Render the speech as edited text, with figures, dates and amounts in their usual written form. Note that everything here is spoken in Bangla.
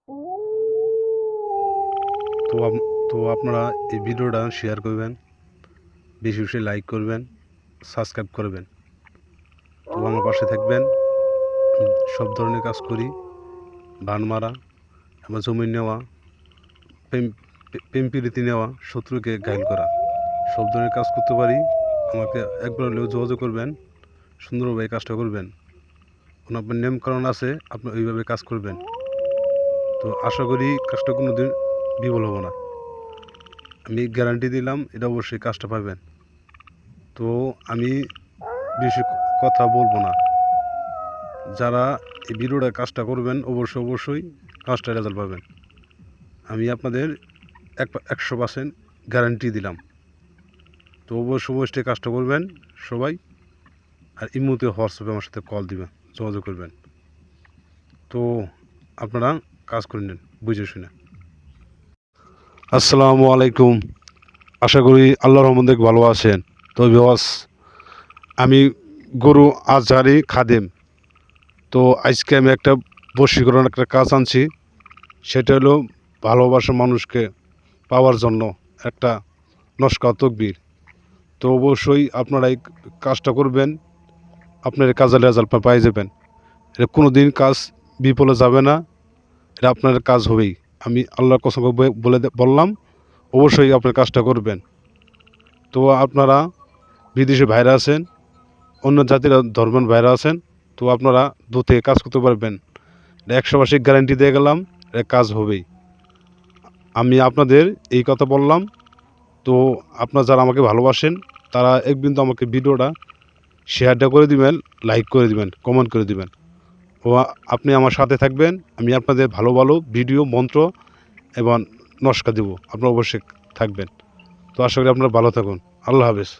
তো তো আপনারা এই ভিডিওটা শেয়ার করবেন, বেশি বেশি লাইক করবেন, সাবস্ক্রাইব করবেন। তো আমার পাশে থাকবেন। সব ধরনের কাজ করি, বান মারা, আমার জমি নেওয়া, প্রেম প্রেম প্রীতি নেওয়া, শত্রুকে ঘায়েল করা, সব ধরনের কাজ করতে পারি। আমাকে একবার হলেও যোগাযোগ করবেন, সুন্দরভাবে কাজটা করবেন। আপনার নিয়মকানুন আছে, আপনি ওইভাবে কাজ করবেন। তো আশা করি কাজটা কোনো দিন বিফল হবো না। আমি গ্যারান্টি দিলাম, এটা অবশ্যই কাজটা পাবেন। তো আমি বেশি কথা বলবো না। যারা এই ভিডিওটা কাজটা করবেন অবশ্যই কাজটা রেজাল্ট পাবেন। আমি আপনাদের 100% গ্যারান্টি দিলাম। তো অবশ্যই কাজটা করবেন সবাই। আর ইমোতে হোয়াটসঅ্যাপে আমার সাথে কল দিবেন, যোগাযোগ করবেন। তো আপনারা কাজ করে নেন বুঝে শুনে। আসসালামু আলাইকুম। আশা করি আল্লাহর রহমতে ভালো আছেন। তো ভিউয়ার্স, আমি গরু আজহারি খাদেম। তো আজকে আমি একটা বশীকরণ একটা কাজ আনছি। সেটা হলো ভালোবাসার মানুষকে পাওয়ার জন্য একটা নস্কা তকবীর। তো অবশ্যই আপনারা এই কাজটা করবেন, আপনার এই কাজের রেজাল্ট পাই যাবেন। এটা কোনো দিন কাজ বিফলে যাবে না, এটা আপনার কাজ হবেই। আমি আল্লাহর কসম বললাম, অবশ্যই আপনার কাজটা করবেন। তো আপনারা বিদেশি ভাইরা আছেন, অন্য জাতির ধর্মের ভাইরা আছেন, তো আপনারা দূর থেকে কাজ করতে পারবেন। 100% গ্যারান্টি দিয়ে গেলাম, এটা কাজ হবেই। আমি আপনাদের এই কথা বললাম। তো আপনারা যারা আমাকে ভালোবাসেন তারা এক বিন্দু আমাকে ভিডিওটা শেয়ারটা করে দিবেন, লাইক করে দিবেন, কমেন্ট করে দিবেন। ও আপনি আমার সাথে থাকবেন। আমি আপনাদের ভালো ভালো ভিডিও, মন্ত্র এবং নস্কা দেব, আপনারা অবশ্যই থাকবেন। তো আশা করি আপনারা ভালো থাকুন। আল্লাহ হাফেজ।